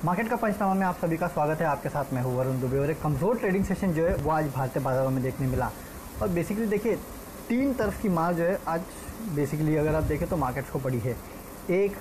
Market का पंचनामा में आप सभी का स्वागत है। आपके साथ मैं हूँ वरुण दुबे और एक कमज़ोर ट्रेडिंग सेशन जो है वो आज भारतीय बाजारों में देखने मिला। और बेसिकली देखिए, तीन तरफ की मार जो है आज बेसिकली अगर आप देखें तो मार्केट्स को पड़ी है। एक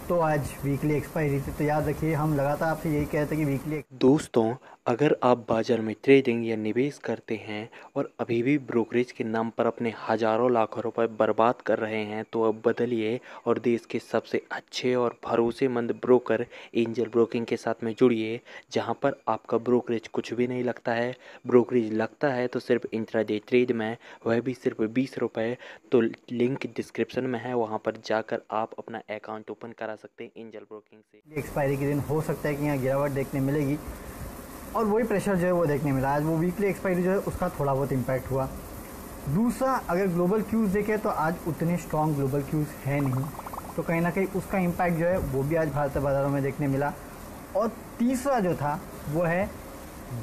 तो आज वीकली एक्सपायरी थी, तो याद रखिए हम लगातार आपसे यही कहते हैं कि वीकली। दोस्तों, अगर आप बाज़ार में ट्रेडिंग या निवेश करते हैं और अभी भी ब्रोकरेज के नाम पर अपने हज़ारों लाखों रुपए बर्बाद कर रहे हैं, तो अब बदलिए और देश के सबसे अच्छे और भरोसेमंद ब्रोकर एंजल ब्रोकिंग के साथ में जुड़िए, जहां पर आपका ब्रोकरेज कुछ भी नहीं लगता है। ब्रोकरेज लगता है तो सिर्फ इंट्राडे ट्रेड में, वह भी सिर्फ 20 रुपये। तो लिंक डिस्क्रिप्शन में है, वहां पर जाकर आप अपना अकाउंट ओपन करा सकते हैं एंजल ब्रोकिंग से। एक्सपायरी के दिन हो सकता है कि यहाँ गिरावट देखने मिलेगी और वही प्रेशर जो है वो देखने मिला। आज वो वीकली एक्सपायरी जो है उसका थोड़ा बहुत इम्पैक्ट हुआ। दूसरा, अगर ग्लोबल क्यूज़ देखें तो आज उतने स्ट्रॉन्ग ग्लोबल क्यूज़ है नहीं, तो कहीं ना कहीं उसका इम्पैक्ट जो है वो भी आज भारतीय बाजारों में देखने मिला। और तीसरा जो था वो है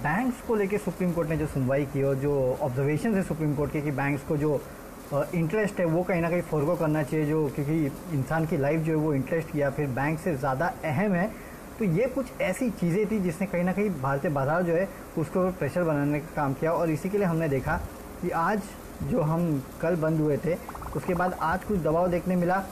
बैंक्स को लेके सुप्रीम कोर्ट ने जो सुनवाई की और जो ऑब्जर्वेशन है सुप्रीम कोर्ट के कि बैंक्स को जो इंटरेस्ट है वो कहीं ना कहीं फोरगो करना चाहिए, जो क्योंकि इंसान की लाइफ जो है वो इंटरेस्ट या फिर बैंक से ज़्यादा अहम है। तो ये कुछ ऐसी चीज़ें थी जिसने कहीं ना कहीं भारतीय बाजार जो है उसको प्रेशर बनाने का काम किया। और इसी के लिए हमने देखा कि आज जो हम कल बंद हुए थे उसके बाद आज कुछ दबाव देखने मिला।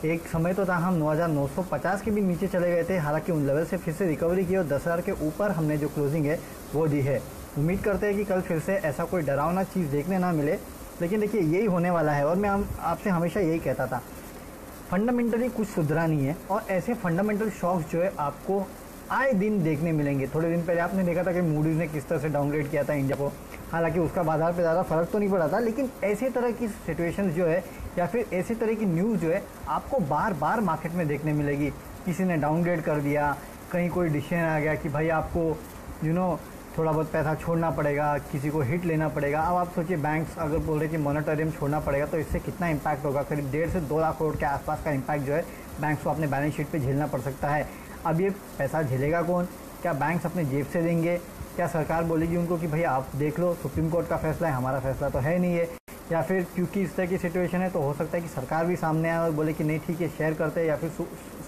एक समय तो था हम 9,950 के भी नीचे चले गए थे, हालांकि उन लेवल से फिर से रिकवरी की और 10,000 के ऊपर हमने जो क्लोजिंग है वो दी है। उम्मीद करते हैं कि कल फिर से ऐसा कोई डरावना चीज़ देखने ना मिले, लेकिन देखिए यही होने वाला है। और मैं आपसे हमेशा यही कहता था, फंडामेंटली कुछ सुधरा नहीं है और ऐसे फंडामेंटल शॉक्स जो है आपको आए दिन देखने मिलेंगे। थोड़े दिन पहले आपने देखा था कि मूडीज़ ने किस तरह से डाउनग्रेड किया था इंडिया को, हालांकि उसका बाजार पे ज़्यादा फर्क तो नहीं पड़ा था, लेकिन ऐसे तरह की सिचुएशन जो है या फिर ऐसी तरह की न्यूज़ जो है आपको बार बार मार्केट में देखने मिलेगी। किसी ने डाउनग्रेड कर दिया, कहीं कोई डिसीजन आ गया कि भाई आपको थोड़ा बहुत पैसा छोड़ना पड़ेगा, किसी को हिट लेना पड़ेगा। अब आप सोचिए, बैंक्स अगर बोल रहे कि मॉनेटरियम छोड़ना पड़ेगा तो इससे कितना इम्पैक्ट होगा। करीब 1.5 से 2 लाख करोड़ के आसपास का इम्पैक्ट जो है बैंक्स को अपने बैलेंस शीट पे झेलना पड़ सकता है। अब ये पैसा झेलेगा कौन? क्या बैंक्स अपने जेब से देंगे? क्या सरकार बोलेगी उनको कि भाई आप देख लो, सुप्रीम कोर्ट का फैसला है, हमारा फैसला तो है नहीं है? या फिर क्योंकि इस तरह की सिचुएशन है तो हो सकता है कि सरकार भी सामने आए और बोले कि नहीं ठीक है शेयर करते हैं, या फिर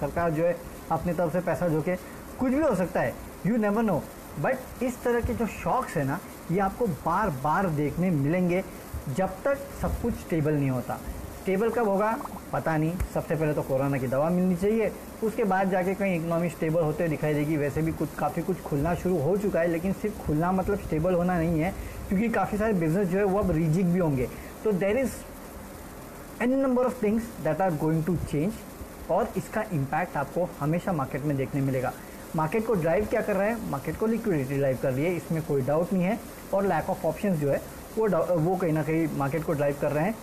सरकार जो है अपनी तरफ से पैसा झोंके। कुछ भी हो सकता है, यू नेवर नो। बट इस तरह के जो शॉक्स है ना, ये आपको बार बार देखने मिलेंगे जब तक सब कुछ स्टेबल नहीं होता। स्टेबल कब होगा पता नहीं। सबसे पहले तो कोरोना की दवा मिलनी चाहिए, उसके बाद जाके कहीं इकोनॉमी स्टेबल होते दिखाई देगी। वैसे भी काफ़ी कुछ खुलना शुरू हो चुका है, लेकिन सिर्फ खुलना मतलब स्टेबल होना नहीं है, क्योंकि काफ़ी सारे बिजनेस जो है वो अब रीजिक भी होंगे। तो there is an number of things that are going to change और इसका इम्पैक्ट आपको हमेशा मार्केट में देखने मिलेगा। मार्केट को ड्राइव क्या कर रहा है? मार्केट को लिक्विडिटी ड्राइव कर रही है, इसमें कोई डाउट नहीं है। और लैक ऑफ ऑप्शंस जो है वो कहीं ना कहीं मार्केट को ड्राइव कर रहे हैं।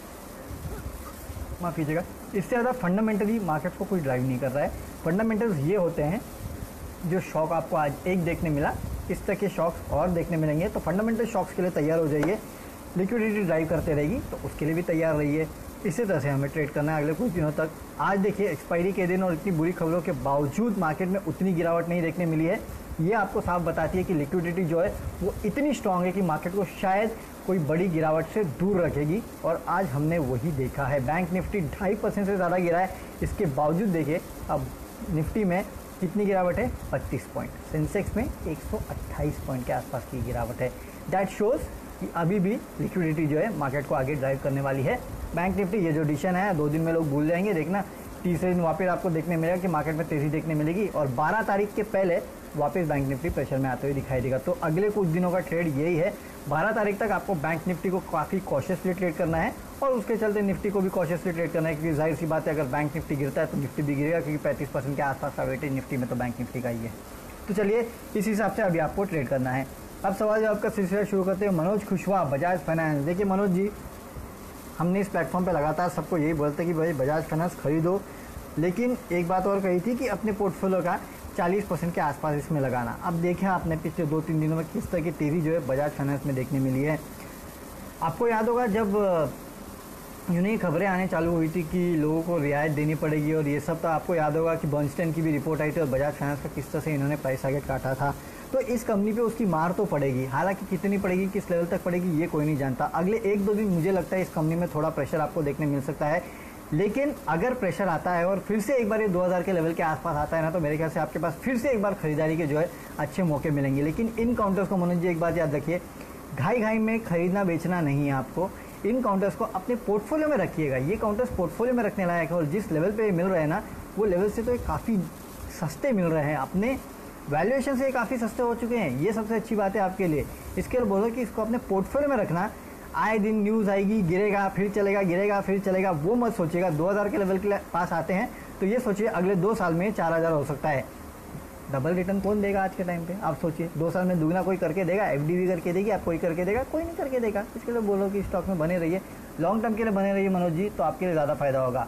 माफ़ कीजिएगा, इससे ज़्यादा फंडामेंटली मार्केट को कोई ड्राइव नहीं कर रहा है। फंडामेंटल्स ये होते हैं, जो शॉक आपको आज एक देखने मिला, इस तरह के शॉक्स और देखने मिलेंगे। तो फंडामेंटल शॉक्स के लिए तैयार हो जाइए। लिक्विडिटी ड्राइव करते रहेगी तो उसके लिए भी तैयार रहिए। इसी तरह से हमें ट्रेड करना है अगले कुछ दिनों तक। आज देखिए एक्सपायरी के दिन और इतनी बुरी खबरों के बावजूद मार्केट में उतनी गिरावट नहीं देखने मिली है। ये आपको साफ बताती है कि लिक्विडिटी जो है वो इतनी स्ट्रांग है कि मार्केट को शायद कोई बड़ी गिरावट से दूर रखेगी। और आज हमने वही देखा है। बैंक निफ्टी 2.5% से ज़्यादा गिरा है, इसके बावजूद देखिए अब निफ्टी में कितनी गिरावट है? 25 पॉइंट। सेंसेक्स में 128 पॉइंट के आसपास की गिरावट है। दैट शोज़ कि अभी भी लिक्विडिटी जो है मार्केट को आगे ड्राइव करने वाली है। बैंक निफ्टी ये जो डिसीजन है 2 दिन में लोग भूल जाएंगे, देखना तीसरे दिन वापस आपको देखने मिलेगा कि मार्केट में तेज़ी देखने मिलेगी और 12 तारीख के पहले वापस बैंक निफ्टी प्रेशर में आते हुए दिखाई देगा। तो अगले कुछ दिनों का ट्रेड यही है। 12 तारीख तक आपको बैंक निफ्टी को काफ़ी कॉशियसली ट्रेड करना है और उसके चलते निफ्टी को भी कॉशियसली ट्रेड करना है, क्योंकि जाहिर सी बात है अगर बैंक निफ्टी गिरता है तो निफ्टी भी गिरेगा, क्योंकि 35% के आसपास का वेटेज निफ्टी में तो बैंक निफ्टी का ही है। तो चलिए इस हिसाब से अभी आपको ट्रेड करना है। अब सवाल जवाब का सिलसिला शुरू करते हैं। मनोज खुशवाहा, बजाज फाइनेंस। देखिए मनोज जी, हमने इस प्लेटफॉर्म पे लगातार सबको यही बोलते कि भाई बजाज फाइनेंस खरीदो, लेकिन एक बात और कही थी कि अपने पोर्टफोलियो का 40% के आसपास इसमें लगाना। अब देखें आपने पिछले 2-3 दिनों में किस तरह की तेज़ी जो है बजाज फाइनेंस में देखने मिली है। आपको याद होगा जब यूँ खबरें आने चालू हुई थी कि लोगों को रियायत देनी पड़ेगी और ये सब, तो आपको याद होगा कि बर्नस्टैंड की भी रिपोर्ट आई थी और बजाज फाइनेंस का किस तरह से इन्होंने प्राइस टारगेट काटा था। तो इस कंपनी पे उसकी मार तो पड़ेगी, हालांकि कितनी पड़ेगी, किस लेवल तक पड़ेगी, ये कोई नहीं जानता। अगले 1-2 दिन मुझे लगता है इस कंपनी में थोड़ा प्रेशर आपको देखने मिल सकता है। लेकिन अगर प्रेशर आता है और फिर से एक बार ये 2000 के लेवल के आसपास आता है ना, तो मेरे ख्याल से आपके पास फिर से एक बार खरीदारी के जो है अच्छे मौके मिलेंगे। लेकिन इन काउंटर्स को मनोज जी एक बात याद रखिए, घाई में खरीदना बेचना नहीं है आपको। इन काउंटर्स को अपने पोर्टफोलियो में रखिएगा। ये काउंटर्स पोर्टफोलियो में रखने लायक है और जिस लेवल पे मिल रहे हैं ना, वो लेवल से तो ये काफ़ी सस्ते मिल रहे हैं, अपने वैल्यूएशन से काफ़ी सस्ते हो चुके हैं। ये सबसे अच्छी बात है आपके लिए। इसके लिए बोलो कि इसको अपने पोर्टफोलियो में रखना। आए दिन न्यूज़ आएगी, गिरेगा फिर चलेगा, गिरेगा फिर चलेगा, वो मत सोचिएगा। 2000 के लेवल के पास आते हैं तो ये सोचिए अगले 2 साल में 4000 हो सकता है। डबल रिटर्न कौन देगा आज के टाइम पे? आप सोचिए, 2 साल में दुगना कोई करके देगा? एफडी भी करके देगी, आप कोई करके देगा? कोई नहीं करके देगा। इसके लिए बोलो कि स्टॉक में बने रहिए, लॉन्ग टर्म के लिए बने रहिए मनोज जी, तो आपके लिए ज़्यादा फायदा होगा।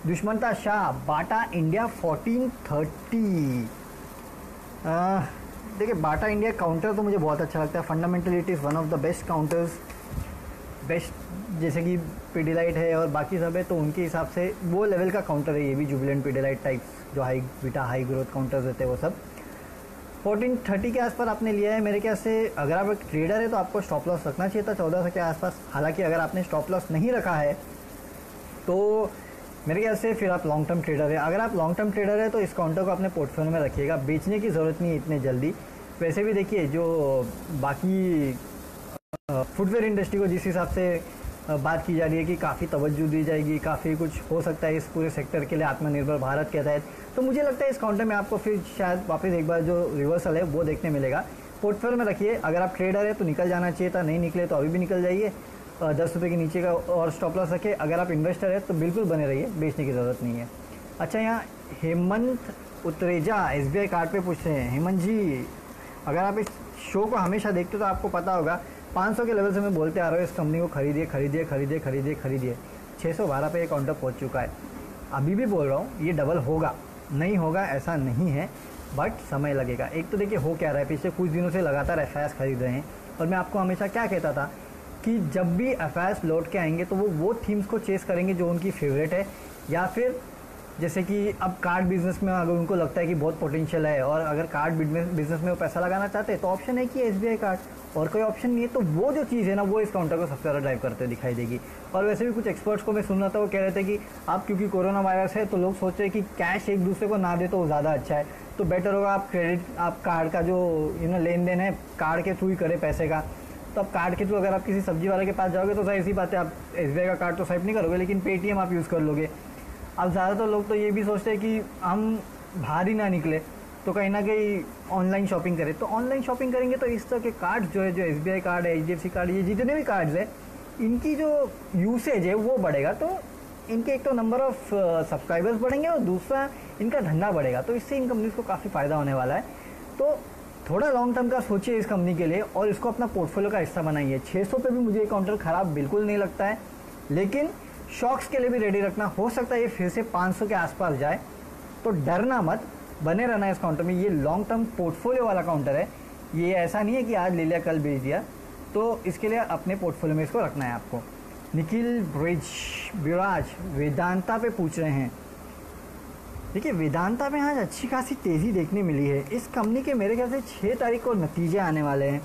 Dushmantha Shah, Bata India 1430। देखिए, बाटा इंडिया काउंटर तो मुझे बहुत अच्छा लगता है। Fundamentally it is one of the best counters, best जैसे कि पीडीलाइट है और बाकी सब है, तो उनके हिसाब से वो लेवल का काउंटर है ये भी। जुबिलेंट, पीडीलाइट टाइप्स जो high beta high growth counters रहते हैं वो सब 1430 के आसपास आपने लिया है। मेरे ख्याल से अगर आप एक ट्रेडर है तो आपको स्टॉप लॉस रखना चाहिए था 1400 के आसपास। हालांकि अगर आपने स्टॉप लॉस नहीं रखा है तो मेरे ख्याल से फिर आप लॉन्ग टर्म ट्रेडर है। अगर आप लॉन्ग टर्म ट्रेडर है तो इस काउंटर को अपने पोर्टफोलियो में रखिएगा, बेचने की ज़रूरत नहीं है इतने जल्दी। वैसे भी देखिए, जो बाकी फुटवेयर इंडस्ट्री को जिस हिसाब से बात की जा रही है कि काफ़ी तवज्जो दी जाएगी, काफ़ी कुछ हो सकता है इस पूरे सेक्टर के लिए आत्मनिर्भर भारत के तहत, तो मुझे लगता है इस काउंटर में आपको फिर शायद वापस एक बार जो रिवर्सल है वो देखने मिलेगा। पोर्टफोलियो में रखिए। अगर आप ट्रेडर है तो निकल जाना चाहिए था, नहीं निकले तो अभी भी निकल जाइए। 10 रुपये के नीचे का और स्टॉप लॉस रखे। अगर आप इन्वेस्टर है तो बिल्कुल बने रहिए, बेचने की ज़रूरत नहीं है। अच्छा, यहाँ हेमंत उत्रेजा SBI कार्ड पे पूछ रहे हैं। हेमंत जी, अगर आप इस शो को हमेशा देखते हो तो आपको पता होगा 500 के लेवल से मैं बोलते आ रहा हूँ इस कंपनी को खरीदिए खरीदिए खरीदिए खरीदिए खरीदिए। 612 पे ये काउंटर पहुँच चुका है। अभी भी बोल रहा हूँ ये डबल होगा, नहीं होगा ऐसा नहीं है, बट समय लगेगा। एक तो देखिए हो क्या रहा है, पिछले कुछ दिनों से लगातार FIs खरीद रहे हैं और मैं आपको हमेशा क्या कहता था कि जब भी FIs लौट के आएंगे तो वो थीम्स को चेस करेंगे जो उनकी फेवरेट है, या फिर जैसे कि अब कार्ड बिजनेस में अगर उनको लगता है कि बहुत पोटेंशियल है और अगर कार्ड बिजनेस में वो पैसा लगाना चाहते हैं तो ऑप्शन है कि SBI कार्ड, और कोई ऑप्शन नहीं है। तो वो जो चीज़ है ना, वो इस काउंटर को सबसे ज़्यादा ड्राइव करते दिखाई देगी। और वैसे भी कुछ एक्सपर्ट्स को मैं सुन रहा था, वो कह रहे थे कि अब क्योंकि कोरोना वायरस है तो लोग सोच रहे हैं कि कैश एक दूसरे को ना दे तो वो ज़्यादा अच्छा है, तो बेटर होगा आप क्रेडिट, आप कार्ड का जो लेन देन है कार्ड के थ्रू ही करें पैसे का। तो अब कार्ड के थ्रू अगर आप किसी सब्जी वाले के पास जाओगे तो ऐसी बात है, आप SBI का कार्ड तो स्वाइप नहीं करोगे, लेकिन पेटीएम आप यूज़ कर लोगे। अब ज़्यादातर लोग तो ये भी सोचते हैं कि हम बाहर ही ना निकले तो कहीं ना कहीं ऑनलाइन शॉपिंग करें। तो ऑनलाइन शॉपिंग करेंगे तो इस तरह के कार्ड्स जो है, जो SBI कार्ड है, HDFC कार्ड, ये जितने भी कार्ड्स है, इनकी जो यूसेज है वो बढ़ेगा। तो इनके एक तो नंबर ऑफ सब्सक्राइबर्स बढ़ेंगे और दूसरा इनका धंधा बढ़ेगा। तो इससे इन कंपनीज को काफ़ी फ़ायदा होने वाला है। तो थोड़ा लॉन्ग टर्म का सोचिए इस कंपनी के लिए और इसको अपना पोर्टफोलियो का हिस्सा बनाइए। 600 पे भी मुझे ये काउंटर ख़राब बिल्कुल नहीं लगता है, लेकिन शॉक्स के लिए भी रेडी रखना। हो सकता है ये फिर से 500 के आसपास जाए, तो डरना मत, बने रहना इस काउंटर में। ये लॉन्ग टर्म पोर्टफोलियो वाला काउंटर है, ये ऐसा नहीं है कि आज ले लिया कल बेच दिया। तो इसके लिए अपने पोर्टफोलियो में इसको रखना है आपको। निखिल ब्रिज वेदांता पे पूछ रहे हैं। देखिए, वेदांता में आज अच्छी खासी तेज़ी देखने मिली है। इस कंपनी के मेरे ख्याल से 6 तारीख को नतीजे आने वाले हैं।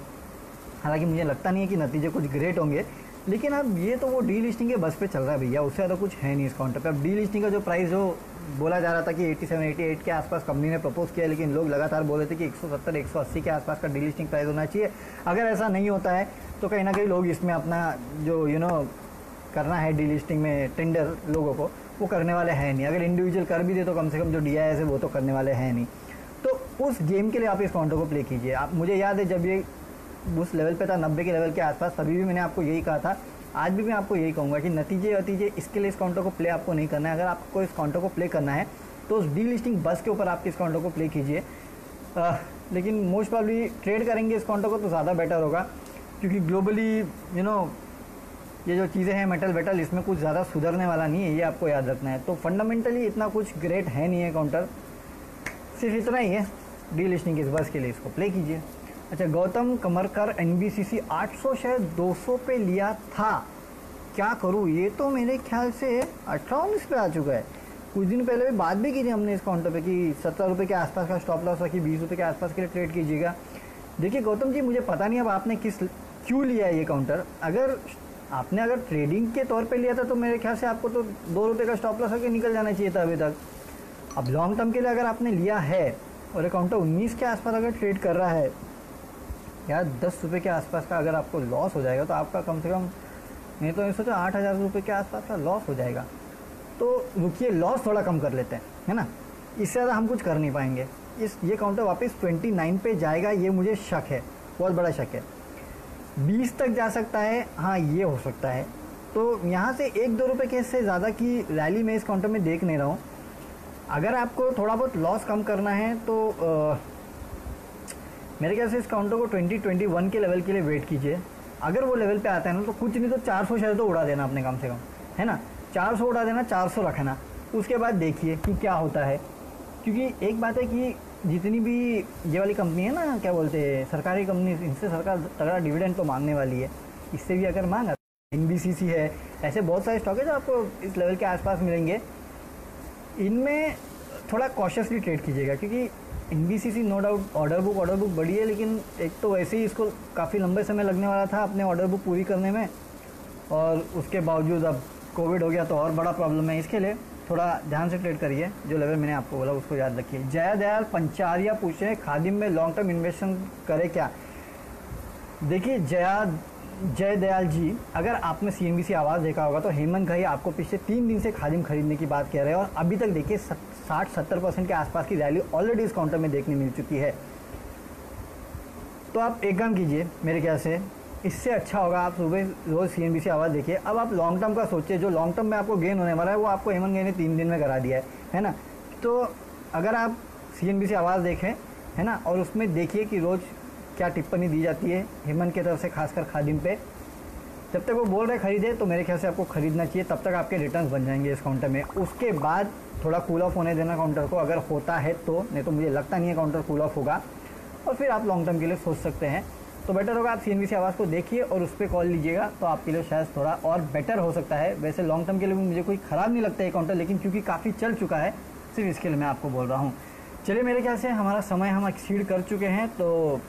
हालांकि मुझे लगता नहीं है कि नतीजे कुछ ग्रेट होंगे, लेकिन अब ये तो वो डी लिस्टिंग के बस पे चल रहा है भैया, उससे ज़्यादा कुछ है नहीं इस काउंटर पे। अब डी लिस्टिंग का जो प्राइस जो बोला जा रहा था कि 87-88 के आसपास कंपनी ने प्रपोज किया, लेकिन लोग लगातार बोल रहे थे कि 170-180 के आसपास का डी लिस्टिंग प्राइस होना चाहिए। अगर ऐसा नहीं होता है तो कहीं ना कहीं लोग इसमें अपना जो करना है डी लिस्टिंग में टेंडर लोगों को, वो करने वाले हैं नहीं। अगर इंडिविजुअल कर भी दे तो कम से कम जो DIS है वो तो करने वाले हैं नहीं। तो उस गेम के लिए आप इस काउंटर को प्ले कीजिए। आप, मुझे याद है जब ये उस लेवल पे था 90 के लेवल के आसपास, तभी भी मैंने आपको यही कहा था। आज भी मैं आपको यही कहूँगा कि नतीजे इसके लिए इस काउंटर को प्ले आपको नहीं करना है। अगर आपको इस काउंटर को प्ले करना है तो उस डी लिस्टिंग बस के ऊपर आप इस काउंटर को प्ले कीजिए। लेकिन मोस्ट प्रॉब्ली ट्रेड करेंगे इस काउंटर को तो ज़्यादा बेटर होगा, क्योंकि ग्लोबली ये जो चीज़ें हैं मेटल वेटल, इसमें कुछ ज़्यादा सुधरने वाला नहीं है, ये आपको याद रखना है। तो फंडामेंटली इतना कुछ ग्रेट है नहीं है काउंटर, सिर्फ इतना ही है। डी लिस्टिंग की इस बस के लिए इसको प्ले कीजिए। अच्छा, गौतम कमरकर NBCC 800 शायद 200 पे लिया था, क्या करूँ? ये तो मेरे ख्याल से 18-19 पे आ चुका है। कुछ दिन पहले भी बात भी की थी हमने इस काउंटर पे कि 17 रुपये के आसपास का स्टॉप लॉस रखी, 20 रुपये के आसपास के लिए ट्रेड कीजिएगा। देखिए गौतम जी, मुझे पता नहीं अब आपने क्यों लिया है ये काउंटर। अगर आपने अगर ट्रेडिंग के तौर पे लिया था तो मेरे ख्याल से आपको तो 2 रुपये का स्टॉप लॉस होकर निकल जाना चाहिए था अभी तक। अब लॉन्ग टर्म के लिए अगर आपने लिया है और एक काउंटर 19 के आसपास अगर ट्रेड कर रहा है या 10 रुपये के आसपास का अगर आपको लॉस हो जाएगा तो आपका कम से कम नहीं तो सोचो 8,000 रुपये के आसपास का लॉस हो जाएगा। तो रुकिए, लॉस थोड़ा कम कर लेते हैं, है ना, इससे ज़्यादा हम कुछ कर नहीं पाएंगे। ये काउंटर वापस 29 पे जाएगा, ये मुझे शक है, बहुत बड़ा शक है। 20 तक जा सकता है, हाँ ये हो सकता है। तो यहाँ से 1-2 रुपये के से ज़्यादा की रैली मैं इस काउंटर में देख नहीं रहा हूँ। अगर आपको थोड़ा बहुत लॉस कम करना है तो मेरे ख्याल से इस काउंटर को 2021 के लेवल के लिए वेट कीजिए। अगर वो लेवल पे आता है ना तो कुछ नहीं तो 400 शेयर तो उड़ा देना आपने कम से कम, है ना, 400 उड़ा देना, 400 रखना, उसके बाद देखिए कि क्या होता है। क्योंकि एक बात है कि जितनी भी ये वाली कंपनी है ना, क्या बोलते हैं, सरकारी कंपनी, इनसे सरकार तगड़ा डिविडेंड तो मांगने वाली है। इससे भी अगर मांगा, NBCC है, ऐसे बहुत सारे स्टॉक है जो आपको इस लेवल के आसपास मिलेंगे। इनमें थोड़ा कॉशियसली ट्रेड कीजिएगा क्योंकि NBCC no doubt order book बड़ी है, लेकिन एक तो वैसे ही इसको काफ़ी लंबे समय लगने वाला था अपने ऑर्डर बुक पूरी करने में, और उसके बावजूद अब कोविड हो गया तो और बड़ा प्रॉब्लम है। इसके लिए थोड़ा ध्यान से ट्रेड करिए, जो लेवल मैंने आपको बोला उसको याद रखिए। जयदयाल पंचारिया पूछे खादिम में लॉन्ग टर्म इन्वेस्टमेंट करे क्या। देखिए जयदयाल जी, अगर आपने CNBC आवाज़ देखा होगा तो हेमंत भाई आपको पिछले 3 दिन से खादिम खरीदने की बात कह रहे हैं और अभी तक देखिए 60-70% के आसपास की रैली ऑलरेडी इस काउंटर में देखने मिल चुकी है। तो आप एक काम कीजिए, मेरे ख्याल से इससे अच्छा होगा आप सुबह रोज़ CNBC आवाज़ देखिए। अब आप लॉन्ग टर्म का सोचिए, जो लॉन्ग टर्म में आपको गेन होने वाला है वो आपको हेमंत भाई ने 3 दिन में करा दिया है ना। तो अगर आप CNBC आवाज़ देखें, है ना, और उसमें देखिए कि रोज़ क्या टिप्पणी दी जाती है हेमंत की तरफ से, खासकर खादिम पे। जब तक वो बोल रहे खरीदे तो मेरे ख्याल से आपको खरीदना चाहिए, तब तक आपके रिटर्न्स बन जाएंगे इस काउंटर में। उसके बाद थोड़ा कूल ऑफ होने देना काउंटर को, अगर होता है तो, नहीं तो मुझे लगता नहीं है काउंटर कूल ऑफ होगा, और फिर आप लॉन्ग टर्म के लिए सोच सकते हैं। तो बेटर होगा आप CNBC आवाज़ को देखिए और उस पर कॉल लीजिएगा, तो आपके लिए शायद थोड़ा और बेटर हो सकता है। वैसे लॉन्ग टर्म के लिए मुझे कोई ख़राब नहीं लगता है काउंटर, लेकिन क्योंकि काफ़ी चल चुका है सिर्फ इसके लिए मैं आपको बोल रहा हूँ। चलिए, मेरे ख्याल से हमारा समय हम एक्सीड कर चुके हैं, तो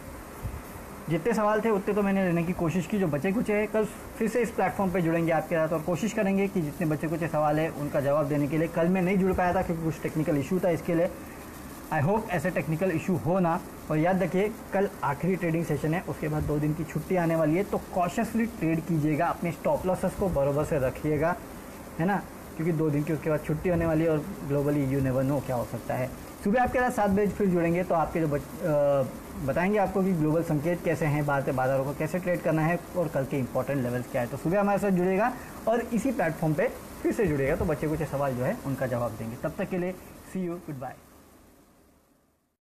जितने सवाल थे उतने तो मैंने लेने की कोशिश की। जो बचे कुछ है, कल फिर से इस प्लेटफॉर्म पे जुड़ेंगे आपके साथ और कोशिश करेंगे कि जितने बचे कुछ सवाल है उनका जवाब देने के लिए। कल मैं नहीं जुड़ पाया था क्योंकि कुछ टेक्निकल इशू था, इसके लिए आई होप ऐसे टेक्निकल इशू हो ना। और याद रखिए, कल आखिरी ट्रेडिंग सेशन है, उसके बाद 2 दिन की छुट्टी आने वाली है, तो कॉशियसली ट्रेड कीजिएगा, अपने स्टॉप लॉसेस को बराबर से रखिएगा, है ना, क्योंकि 2 दिन की उसके बाद छुट्टी होने वाली है और ग्लोबली यू नेवर नो क्या हो सकता है। सुबह आपके साथ 7 बजे फिर जुड़ेंगे, तो आपके जो बताएंगे आपको कि ग्लोबल संकेत कैसे हैं, बाजारों को कैसे ट्रेड करना है और कल के इंपॉर्टेंट लेवल्स क्या है। तो सुबह हमारे साथ जुड़ेगा और इसी प्लेटफॉर्म पे फिर से जुड़ेगा, तो बच्चे कुछ सवाल जो है उनका जवाब देंगे। तब तक के लिए सी यू, गुड बाय।